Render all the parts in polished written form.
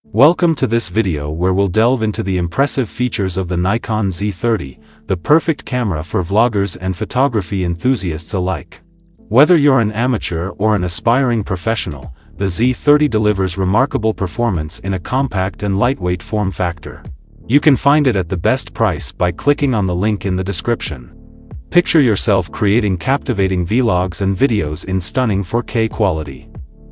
Welcome to this video where we'll delve into the impressive features of the Nikon Z30, the perfect camera for vloggers and photography enthusiasts alike. Whether you're an amateur or an aspiring professional, the Z30 delivers remarkable performance in a compact and lightweight form factor. You can find it at the best price by clicking on the link in the description. Picture yourself creating captivating vlogs and videos in stunning 4K quality.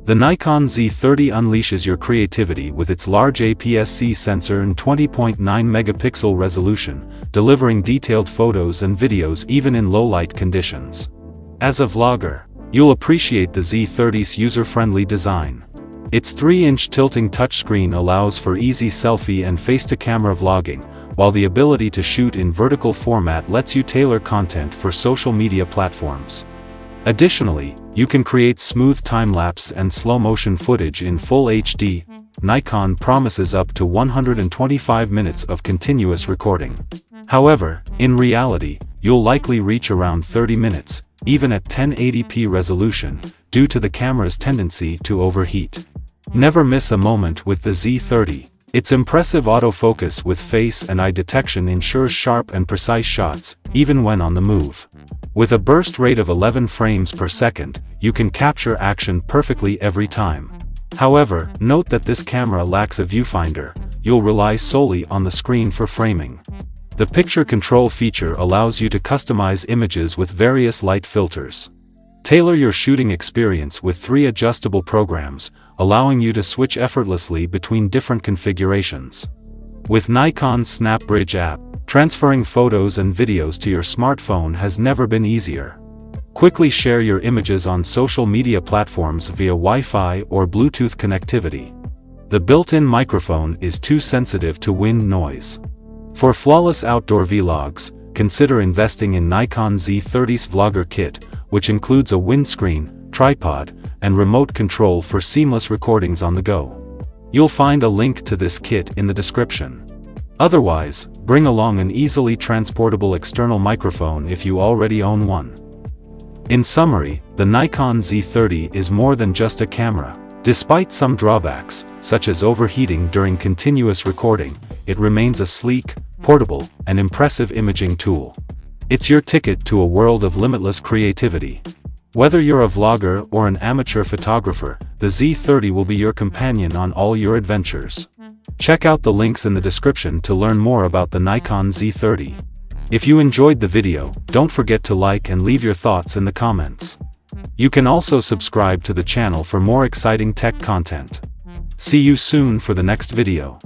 The Nikon Z30 unleashes your creativity with its large APS-C sensor and 20.9 megapixel resolution, delivering detailed photos and videos even in low-light conditions. As a vlogger, you'll appreciate the Z30's user-friendly design. Its 3-inch tilting touchscreen allows for easy selfie and face-to-camera vlogging, while the ability to shoot in vertical format lets you tailor content for social media platforms. Additionally, you can create smooth time-lapse and slow-motion footage in full HD. Nikon promises up to 125 minutes of continuous recording. However, in reality, you'll likely reach around 30 minutes, even at 1080p resolution, due to the camera's tendency to overheat. Never miss a moment with the Z30. Its impressive autofocus with face and eye detection ensures sharp and precise shots, even when on the move. With a burst rate of 11 frames per second, you can capture action perfectly every time. However, note that this camera lacks a viewfinder. You'll rely solely on the screen for framing. The picture control feature allows you to customize images with various light filters. Tailor your shooting experience with 3 adjustable programs, allowing you to switch effortlessly between different configurations. With Nikon's Snap Bridge app, transferring photos and videos to your smartphone has never been easier. Quickly share your images on social media platforms via Wi-Fi or Bluetooth connectivity. The built-in microphone is too sensitive to wind noise. For flawless outdoor vlogs, consider investing in Nikon Z30's Vlogger Kit, which includes a windscreen, tripod, and remote control for seamless recordings on the go. You'll find a link to this kit in the description. Otherwise, bring along an easily transportable external microphone if you already own one. In summary, the Nikon Z30 is more than just a camera. Despite some drawbacks, such as overheating during continuous recording, it remains a sleek, portable, and impressive imaging tool. It's your ticket to a world of limitless creativity. Whether you're a vlogger or an amateur photographer, the Z30 will be your companion on all your adventures. Check out the links in the description to learn more about the Nikon Z30. If you enjoyed the video, don't forget to like and leave your thoughts in the comments. You can also subscribe to the channel for more exciting tech content. See you soon for the next video.